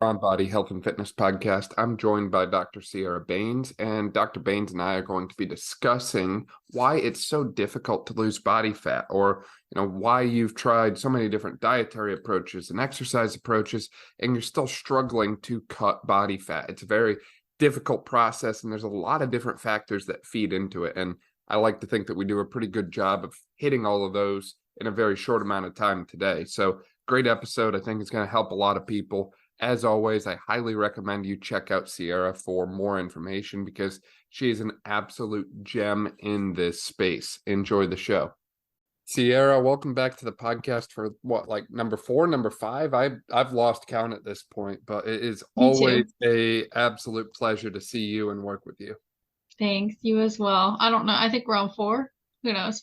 Brawn Body Health and Fitness Podcast. I'm joined by Dr. Sierra Bains, and Dr. Bains and I are going to be discussing why it's so difficult to lose body fat, or why you've tried so many different dietary approaches and exercise approaches, and you're still struggling to cut body fat. It's a very difficult process, and there's a lot of different factors that feed into it. And I like to think that we do a pretty good job of hitting all of those in a very short amount of time today. So great episode. I think it's going to help a lot of people. As always, I highly recommend you check out Sierra for more information because she is an absolute gem in this space. Enjoy the show. Sierra, welcome back to the podcast for what, like number 4, number 5? I've lost count at this point, but it is Me too. always a absolute pleasure to see you and work with you. Thanks. You as well. I don't know. I think we're on 4. Who knows?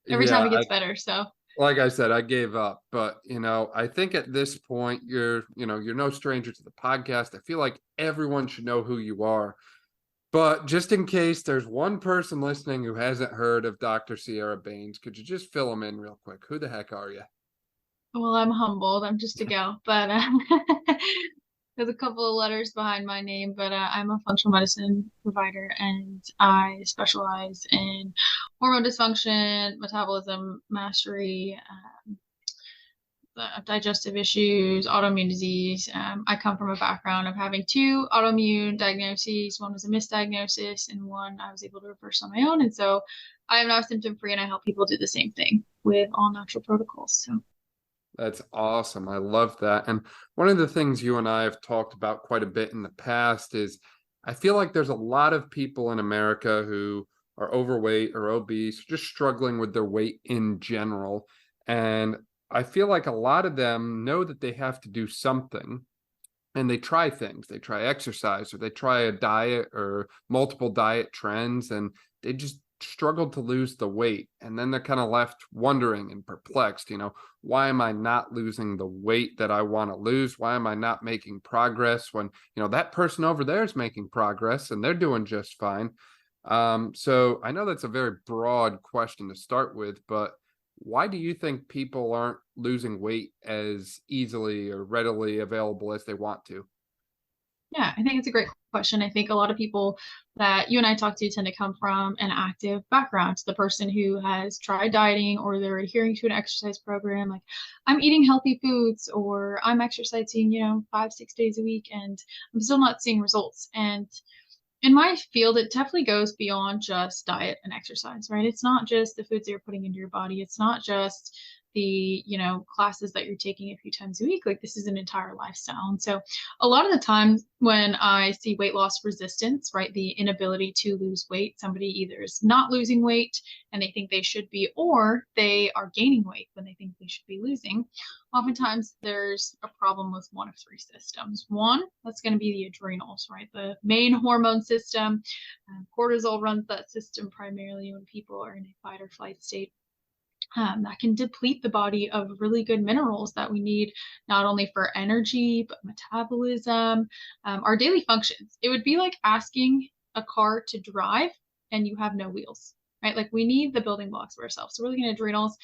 Every time Yeah, it gets better. So like I said, I gave up, but I think at this point you're no stranger to the podcast. I feel like everyone should know who you are. But just in case there's one person listening who hasn't heard of Dr. Sierra Bains, could you just fill them in real quick? Who the heck are you? well, I'm humbled. I'm just a gal, but there's a couple of letters behind my name. But I'm a functional medicine provider, and I specialize in hormone dysfunction, metabolism mastery, digestive issues, autoimmune disease. I come from a background of having 2 autoimmune diagnoses. One was a misdiagnosis, and one I was able to reverse on my own. And so I am now symptom free, and I help people do the same thing with all natural protocols. So That's awesome. I love that. And one of the things you and I have talked about quite a bit in the past is I feel like there's a lot of people in America who are overweight or obese, just struggling with their weight in general. And I feel like a lot of them know that they have to do something and they try things. They try exercise or they try a diet or multiple diet trends, and they just struggle to lose the weight. And then they're kind of left wondering and perplexed, why am I not losing the weight that I want to lose? Why am I not making progress when, that person over there is making progress and they're doing just fine? So I know that's a very broad question to start with, but why do you think people aren't losing weight as easily or readily available as they want to? yeah, I think it's a great question. I think a lot of people that you and I talk to tend to come from an active background. The person who has tried dieting or they're adhering to an exercise program, like I'm eating healthy foods or I'm exercising, 5, 6 days a week, and I'm still not seeing results. And in my field, it definitely goes beyond just diet and exercise, right? It's not just the foods that you're putting into your body. It's not just the, classes that you're taking a few times a week. Like this is an entire lifestyle. And so a lot of the times when I see weight loss resistance, right, the inability to lose weight, somebody either is not losing weight and they think they should be, or they are gaining weight when they think they should be losing. Oftentimes there's a problem with one of 3 systems. One, that's going to be the adrenals, right? The main hormone system. Cortisol runs that system primarily when people are in a fight or flight state. That can deplete the body of really good minerals that we need, not only for energy, but metabolism, our daily functions. It would be like asking a car to drive and you have no wheels, right? Like we need the building blocks for ourselves. So we're looking at adrenals.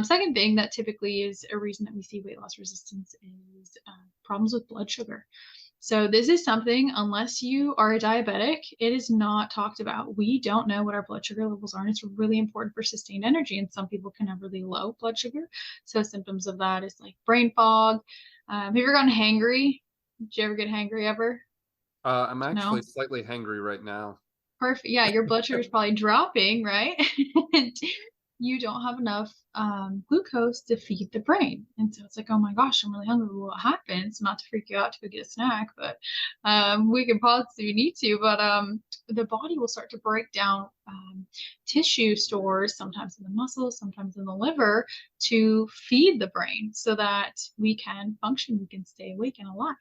Second thing that typically is a reason that we see weight loss resistance is problems with blood sugar. So this is something, unless you are a diabetic, it is not talked about. We don't know what our blood sugar levels are, and it's really important for sustained energy. And some people can have really low blood sugar. So symptoms of that is like brain fog. Have you ever gotten hangry? Did you ever get hangry ever? I'm actually No? slightly hangry right now. Perfect. Yeah, your blood sugar is probably dropping, right? And you don't have enough glucose to feed the brain. And so it's like, oh my gosh, I'm really hungry. What happens? Not to freak you out to go get a snack, but we can pause if you need to. But the body will start to break down tissue stores, sometimes in the muscles, sometimes in the liver, to feed the brain so that we can function, we can stay awake and alive.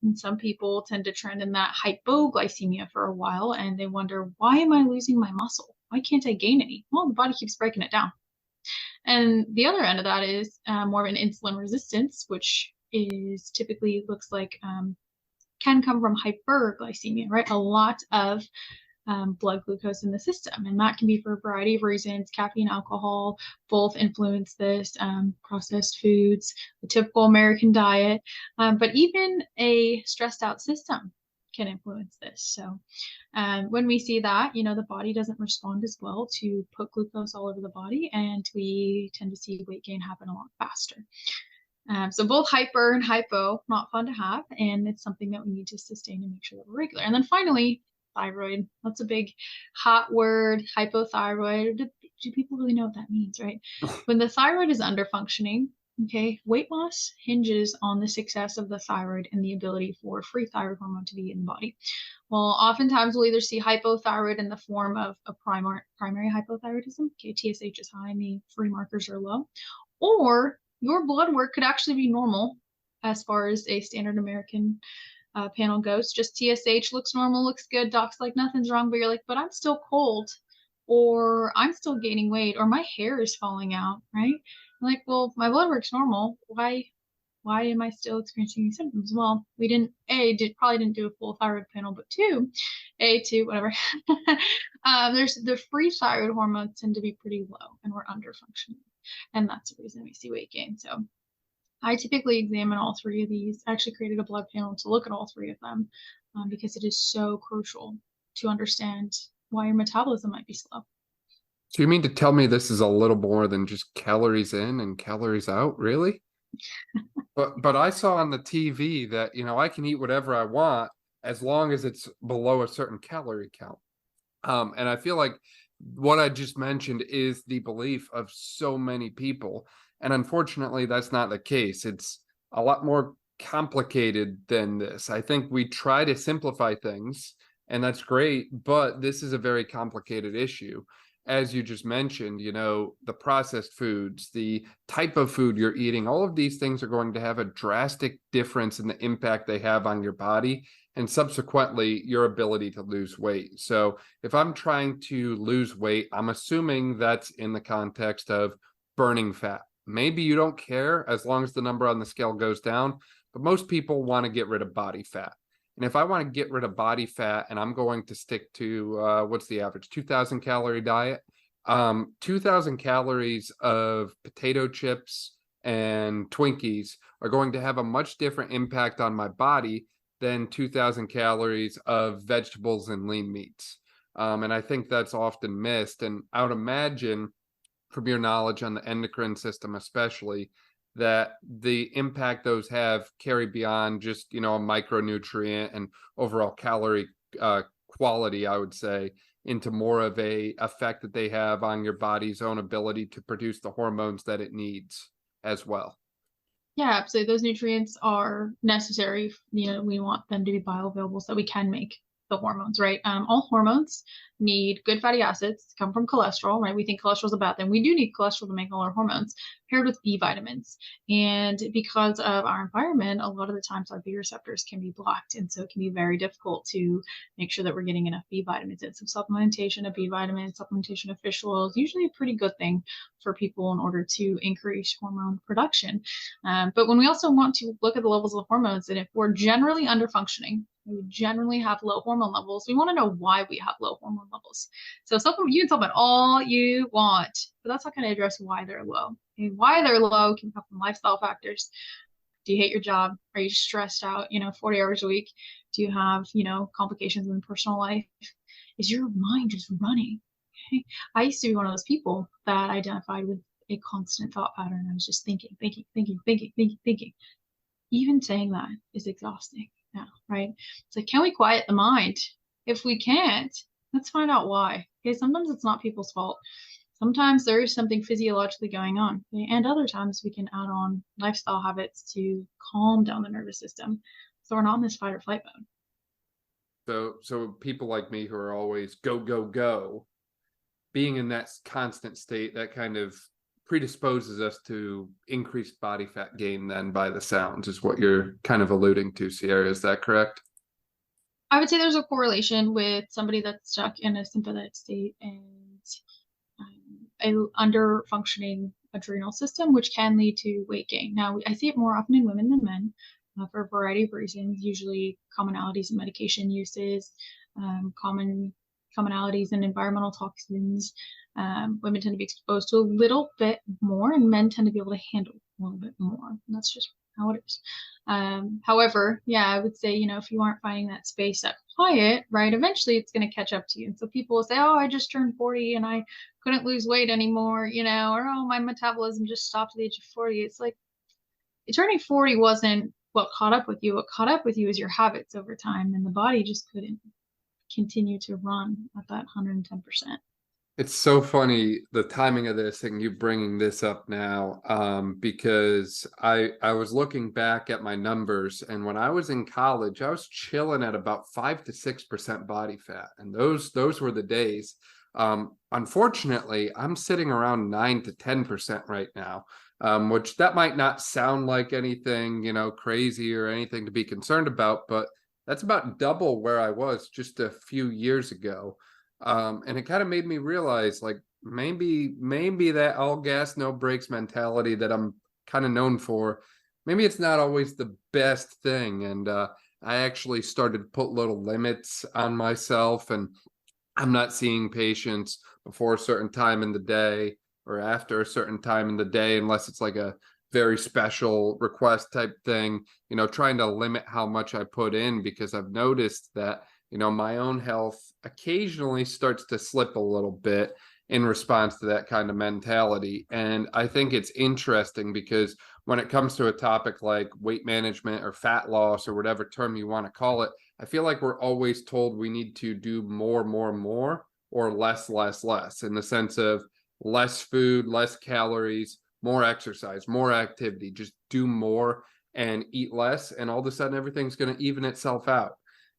And some people tend to trend in that hypoglycemia for a while and they wonder, why am I losing my muscle? Why can't I gain any? Well, the body keeps breaking it down. And the other end of that is more of an insulin resistance, which is typically looks like can come from hyperglycemia, right? A lot of blood glucose in the system. And that can be for a variety of reasons. Caffeine, alcohol, both influence this, processed foods, the typical American diet, but even a stressed out system can influence this. So when we see that, the body doesn't respond as well to put glucose all over the body, and we tend to see weight gain happen a lot faster. So both hyper and hypo, not fun to have, and it's something that we need to sustain and make sure that we're regular. And then finally, thyroid. That's a big hot word, hypothyroid. Do people really know what that means, right? When the thyroid is under functioning, okay, weight loss hinges on the success of the thyroid and the ability for free thyroid hormone to be in the body. Well, oftentimes we'll either see hypothyroid in the form of a primary hypothyroidism, okay, TSH is high and the free markers are low, or your blood work could actually be normal as far as a standard American panel goes. Just TSH looks normal, looks good, doc's like nothing's wrong, but you're like, but I'm still cold, or I'm still gaining weight, or my hair is falling out, right? I'm like, well, my blood work's normal. Why am I still experiencing these symptoms? Well, we probably didn't do a full thyroid panel, but whatever. There's the free thyroid hormones tend to be pretty low and we're under functioning. And that's the reason we see weight gain. So I typically examine all three of these. I actually created a blood panel to look at all three of them because it is so crucial to understand why your metabolism might be slow. So you mean to tell me this is a little more than just calories in and calories out, really? But I saw on the TV that, I can eat whatever I want as long as it's below a certain calorie count. And I feel like what I just mentioned is the belief of so many people. And unfortunately, that's not the case. It's a lot more complicated than this. I think we try to simplify things, and that's great, but this is a very complicated issue. As you just mentioned, the processed foods, the type of food you're eating, all of these things are going to have a drastic difference in the impact they have on your body and subsequently your ability to lose weight. So if I'm trying to lose weight, I'm assuming that's in the context of burning fat. Maybe you don't care as long as the number on the scale goes down, but most people want to get rid of body fat. And if I want to get rid of body fat and I'm going to stick to, what's the average, 2,000 calorie diet, 2,000 calories of potato chips and Twinkies are going to have a much different impact on my body than 2,000 calories of vegetables and lean meats. And I think that's often missed. And I would imagine, from your knowledge on the endocrine system especially, that the impact those have carry beyond just, a micronutrient and overall calorie quality, I would say, into more of a effect that they have on your body's own ability to produce the hormones that it needs as well. Yeah, absolutely. Those nutrients are necessary. We want them to be bioavailable so we can make the hormones, right? All hormones need good fatty acids to come from cholesterol, right? We think cholesterol is a bad thing. We do need cholesterol to make all our hormones, paired with B vitamins. And because of our environment, a lot of the times our B receptors can be blocked. And so it can be very difficult to make sure that we're getting enough B vitamins. And so supplementation of B vitamins, supplementation of fish oil is usually a pretty good thing for people in order to increase hormone production. But when we also want to look at the levels of hormones, and if we're generally under functioning, we generally have low hormone levels, we want to know why we have low hormone levels. So you can talk about all you want, but that's not going to address why they're low. Okay? Why they're low can come from lifestyle factors. Do you hate your job? Are you stressed out, 40 hours a week? Do you have, complications in personal life? Is your mind just running? Okay? I used to be one of those people that identified with a constant thought pattern. I was just thinking. Even saying that is exhausting now, right? It's like, can we quiet the mind? If we can't, let's find out why. Okay, sometimes it's not people's fault. Sometimes there is something physiologically going on, okay? And other times we can add on lifestyle habits to calm down the nervous system so we're not in this fight or flight mode. So people like me who are always go, go, go, being in that constant state, that kind of predisposes us to increased body fat gain then, by the sounds, is what you're kind of alluding to, Sierra. Is that correct? I would say there's a correlation with somebody that's stuck in a sympathetic state and a under functioning adrenal system, which can lead to weight gain. Now, I see it more often in women than men for a variety of reasons, usually commonalities in medication uses, common commonalities and environmental toxins, women tend to be exposed to a little bit more, and men tend to be able to handle a little bit more. And that's just how it is. However, yeah, I would say, if you aren't finding that space, that quiet, right, eventually it's going to catch up to you. And so people will say, oh, I just turned 40 and I couldn't lose weight anymore, or oh, my metabolism just stopped at the age of 40. It's like turning 40 wasn't what caught up with you. What caught up with you is your habits over time, and the body just couldn't continue to run at that 110%. It's so funny the timing of this and you bringing this up now, because I was looking back at my numbers, and when I was in college, I was chilling at about 5 to 6% body fat, and those were the days. Unfortunately, I'm sitting around 9 to 10% right now, which that might not sound like anything, crazy or anything to be concerned about, but that's about double where I was just a few years ago. And it kind of made me realize, like, maybe that all gas, no brakes mentality that I'm kind of known for, maybe it's not always the best thing. And I actually started to put little limits on myself, and I'm not seeing patients before a certain time in the day or after a certain time in the day, unless it's like a very special request type thing, trying to limit how much I put in, because I've noticed that my own health occasionally starts to slip a little bit in response to that kind of mentality. And I think it's interesting because when it comes to a topic like weight management or fat loss or whatever term you want to call it, I feel like we're always told we need to do more, or less, in the sense of less food, less calories, more exercise, more activity, just do more and eat less. And all of a sudden, everything's going to even itself out.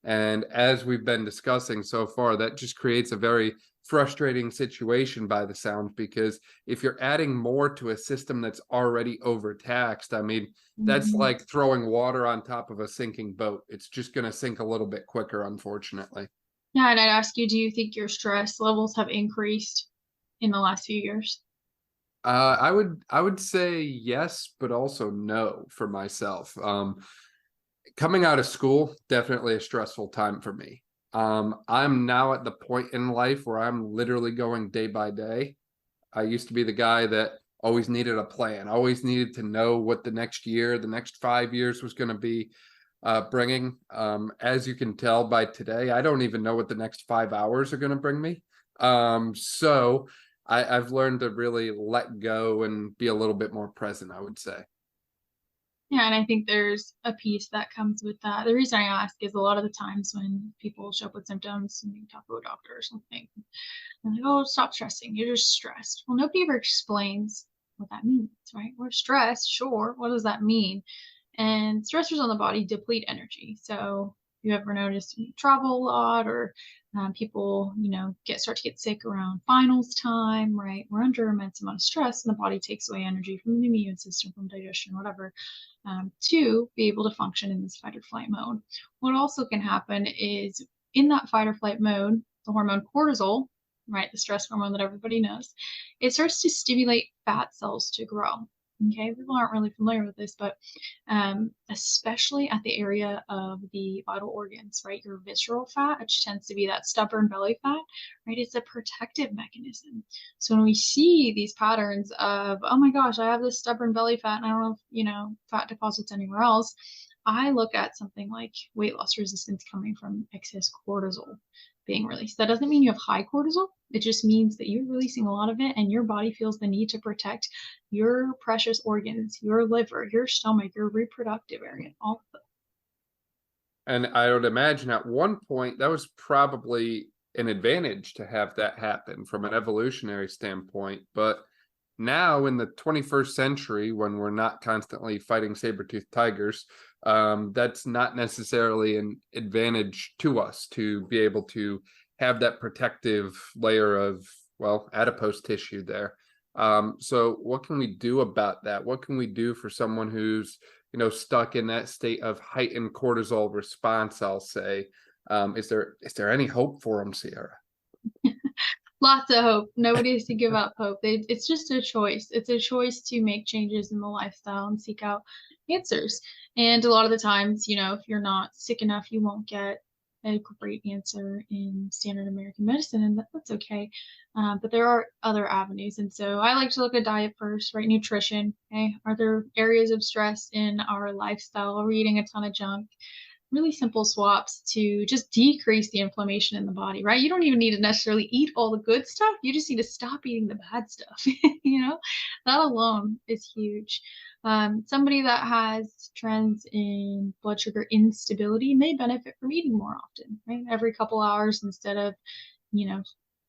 And as we've been discussing so far, that just creates a very frustrating situation by the sound, because if you're adding more to a system that's already overtaxed, I mean, that's like throwing water on top of a sinking boat. It's just going to sink a little bit quicker, unfortunately. Yeah, and I'd ask you, do you think your stress levels have increased in the last few years? I would say yes, but also no for myself. Coming out of school, definitely a stressful time for me. I'm now at the point in life where I'm literally going day by day. I used to be the guy that always needed a plan, always needed to know what the next year, the next 5 years was going to be bringing. As you can tell by today, I don't even know what the next 5 hours are going to bring me. So I've learned to really let go and be a little bit more present, I would say. Yeah, and I think there's a piece that comes with that. The reason I ask is a lot of the times when people show up with symptoms and you talk to a doctor or something, they're like, oh, stop stressing. You're just stressed. Well, nobody ever explains what that means, right? We're stressed, sure. What does that mean? And stressors on the body deplete energy. So if you ever notice you travel a lot, or people, start to get sick around finals time, right? We're under immense amount of stress, and the body takes away energy from the immune system, from digestion, whatever, to be able to function in this fight or flight mode. What also can happen is in that fight or flight mode, the hormone cortisol, right, the stress hormone that everybody knows, it starts to stimulate fat cells to grow. Okay, people aren't really familiar with this, but especially at the area of the vital organs, right? Your visceral fat, which tends to be that stubborn belly fat, right? It's a protective mechanism. So when we see these patterns of, oh my gosh, I have this stubborn belly fat and I don't know if, fat deposits anywhere else, I look at something like weight loss resistance coming from excess cortisol being released. That doesn't mean you have high cortisol. It just means that you're releasing a lot of it, and your body feels the need to protect your precious organs, your liver, your stomach, your reproductive area, all of them. And I would imagine at one point that was probably an advantage to have that happen from an evolutionary standpoint. But now in the 21st century, when we're not constantly fighting saber-toothed tigers, that's not necessarily an advantage to us to be able to have that protective layer of, well, adipose tissue there. So what can we do about that? What can we do for someone who's, stuck in that state of heightened cortisol response, I'll say? Is there any hope for them, Sierra? Lots of hope. Nobody has to give up hope. It's just a choice. It's a choice to make changes in the lifestyle and seek out answers. And a lot of the times, if you're not sick enough, you won't get a great answer in standard American medicine, and that's okay. But there are other avenues, and so I like to look at diet first, right? Nutrition. Okay, are there areas of stress in our lifestyle? Are we eating a ton of junk? Really simple swaps to just decrease the inflammation in the body, right? You don't even need to necessarily eat all the good stuff. You just need to stop eating the bad stuff. That alone is huge. Somebody that has trends in blood sugar instability may benefit from eating more often, right? Every couple hours instead of, you know,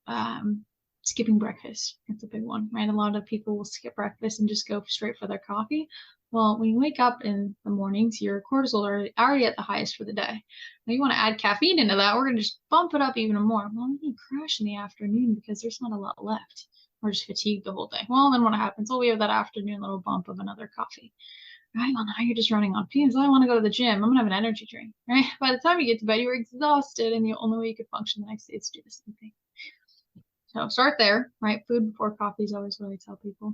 um, skipping breakfast. That's a big one, right? A lot of people will skip breakfast and just go straight for their coffee. Well, when you wake up in the mornings, your cortisol are already at the highest for the day. Now you want to add caffeine into that, we're going to just bump it up even more. Well, then you crash in the afternoon because there's not a lot left. We're just fatigued the whole day. Well, then what happens? Well, we have that afternoon little bump of another coffee. Right? Well, now you're just running on fumes. I want to go to the gym. I'm going to have an energy drink, right? By the time you get to bed, you're exhausted, and the only way you could function the next day is to do the same thing. So start there, right? Food before coffee is always what I tell people.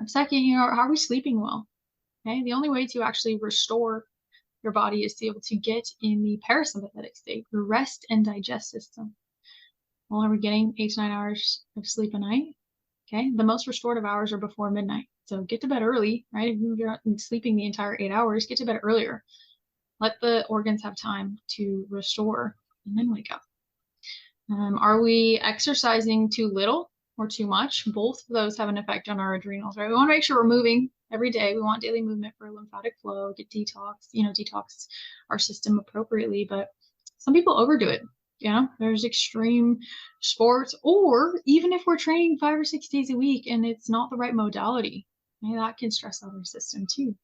Second, how are we sleeping well? Okay, the only way to actually restore your body is to be able to get in the parasympathetic state, the rest and digest system. Well, are we getting 8 to 9 hours of sleep a night? Okay, the most restorative hours are before midnight. So get to bed early, right? If you're sleeping the entire 8 hours, get to bed earlier. Let the organs have time to restore and then wake up. Are we exercising too little or too much? Both of those have an effect on our adrenals, right? We want to make sure we're moving every day. We want daily movement for lymphatic flow, get detox our system appropriately. But some people overdo it. There's extreme sports, or even if we're training 5 or 6 days a week and it's not the right modality, that can stress out our system too.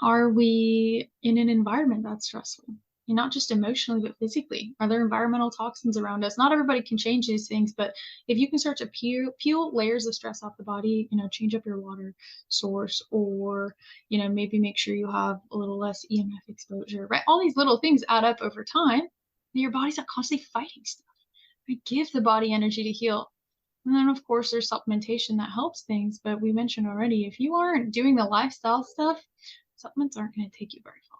Are we in an environment that's stressful? And not just emotionally, but physically. Are there environmental toxins around us? Not everybody can change these things, but if you can start to peel layers of stress off the body, change up your water source, or, maybe make sure you have a little less EMF exposure, right? All these little things add up over time. Your body's not constantly fighting stuff. Right? Give the body energy to heal. And then, of course, there's supplementation that helps things, but we mentioned already, if you aren't doing the lifestyle stuff, supplements aren't going to take you very far.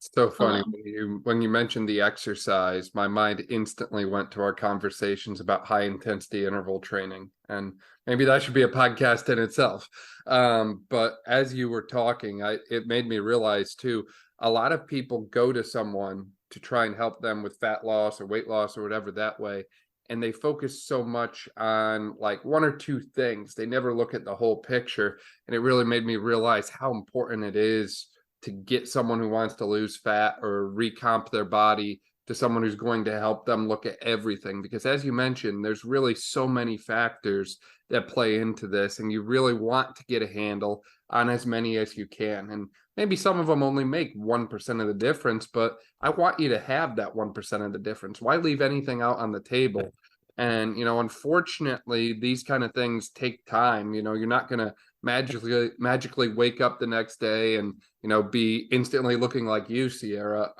So funny Alone. when you mentioned the exercise, my mind instantly went to our conversations about high intensity interval training, and maybe that should be a podcast in itself. But as you were talking, it made me realize too, a lot of people go to someone to try and help them with fat loss or weight loss or whatever that way, and they focus so much on like one or two things. They never look at the whole picture, and it really made me realize how important it is to get someone who wants to lose fat or recomp their body to someone who's going to help them look at everything. Because as you mentioned, there's really so many factors that play into this, and you really want to get a handle on as many as you can. And maybe some of them only make 1% of the difference, but I want you to have that 1% of the difference. Why leave anything out on the table? And, unfortunately, these kind of things take time. You're not going to magically wake up the next day and be instantly looking like you, Sierra.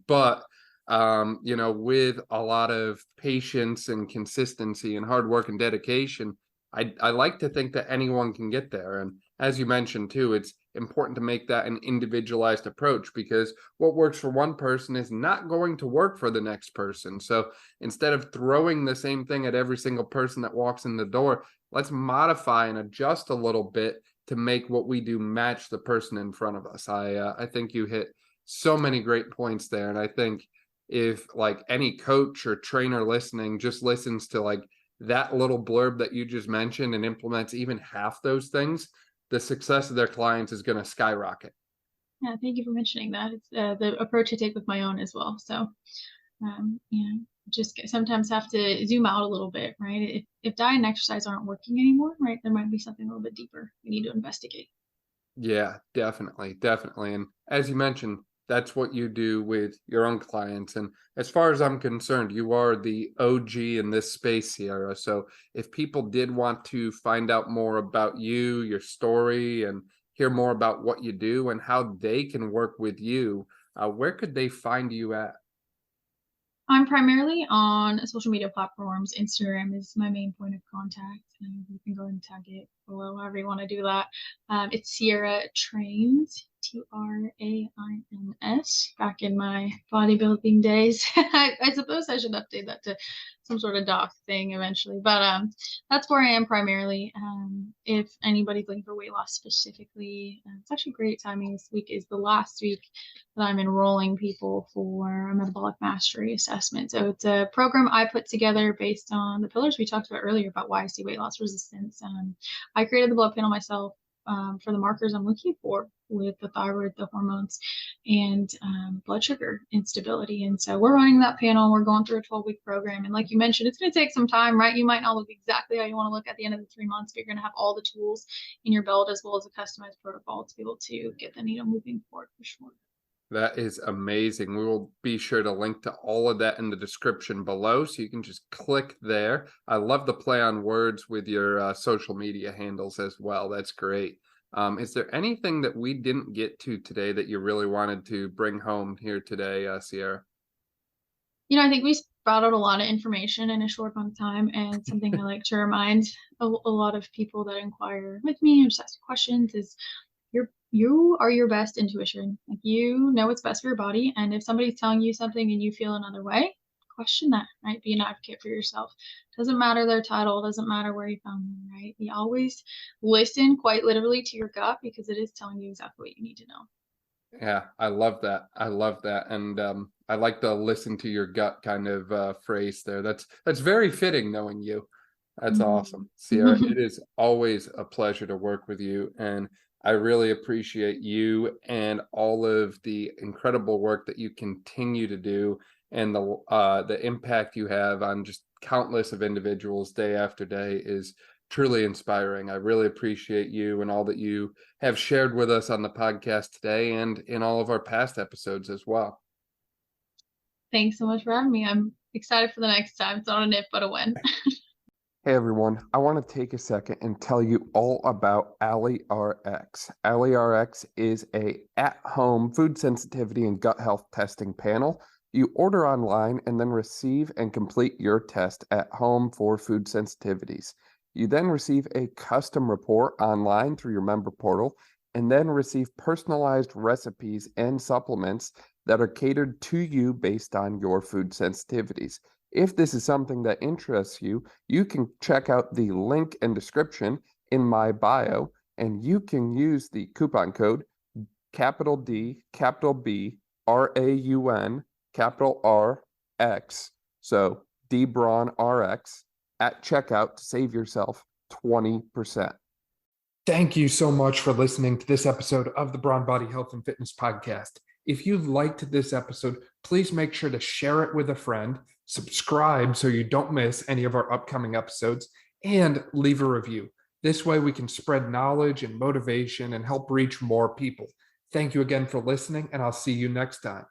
But with a lot of patience and consistency and hard work and dedication, I like to think that anyone can get there. And as you mentioned too, it's important to make that an individualized approach, because what works for one person is not going to work for the next person. So instead of throwing the same thing at every single person that walks in the door, let's modify and adjust a little bit to make what we do match the person in front of us. I think you hit so many great points there. And I think if like any coach or trainer listening just listens to like that little blurb that you just mentioned and implements even half those things, the success of their clients is going to skyrocket. Yeah, thank you for mentioning that. It's the approach I take with my own as well. So, just sometimes have to zoom out a little bit, right? If diet and exercise aren't working anymore, right, there might be something a little bit deeper we need to investigate. Yeah, definitely. And as you mentioned, that's what you do with your own clients. And as far as I'm concerned, you are the OG in this space, Sierra. So if people did want to find out more about you, your story, and hear more about what you do and how they can work with you, where could they find you at? I'm primarily on social media platforms. Instagram is my main point of contact, and you can go and tag it below, however you want to do that. It's Sierra Trains, Trains, back in my bodybuilding days. I suppose I should update that to some sort of doc thing eventually, but that's where I am primarily. If anybody's looking for weight loss specifically, it's actually great timing. This week is the last week that I'm enrolling people for a metabolic mastery assessment. So it's a program I put together based on the pillars we talked about earlier about why I see weight loss resistance. I created the blood panel myself for the markers I'm looking for with the thyroid, the hormones, and blood sugar instability. And so we're running that panel. We're going through a 12-week program. And like you mentioned, it's going to take some time, right? You might not look exactly how you want to look at the end of the 3 months, but you're going to have all the tools in your belt as well as a customized protocol to be able to get the needle moving forward for sure. That is amazing. We will be sure to link to all of that in the description below, so you can just click there. I love the play on words with your social media handles as well. That's great. Is there anything that we didn't get to today that you really wanted to bring home here today, Sierra? I think we brought out a lot of information in a short amount of time, and something I like to remind a lot of people that inquire with me or just ask questions is you are your best intuition. Like, you know what's best for your body, and if somebody's telling you something and you feel another way, question that, right? Be an advocate for yourself. Doesn't matter their title, doesn't matter where you found them, right? You always listen quite literally to your gut, because it is telling you exactly what you need to know. Yeah, I love that. I love that. And I like the listen to your gut kind of phrase there. That's very fitting knowing you. That's awesome. Sierra, it is always a pleasure to work with you, and I really appreciate you and all of the incredible work that you continue to do, and the impact you have on just countless of individuals day after day is truly inspiring. I really appreciate you and all that you have shared with us on the podcast today and in all of our past episodes as well. Thanks so much for having me. I'm excited for the next time. It's not an if, but a when. Hey everyone, I want to take a second and tell you all about AliRx. AliRx is a at-home food sensitivity and gut health testing panel. You order online and then receive and complete your test at home for food sensitivities. You then receive a custom report online through your member portal, and then receive personalized recipes and supplements that are catered to you based on your food sensitivities. If this is something that interests you, you can check out the link and description in my bio, and you can use the coupon code capital D, capital B, RAUN, capital RX, so D Brawn RX, at checkout to save yourself 20%. Thank you so much for listening to this episode of the Brawn Body Health and Fitness Podcast. If you liked this episode, please make sure to share it with a friend, subscribe so you don't miss any of our upcoming episodes, and leave a review. This way we can spread knowledge and motivation and help reach more people. Thank you again for listening, and I'll see you next time.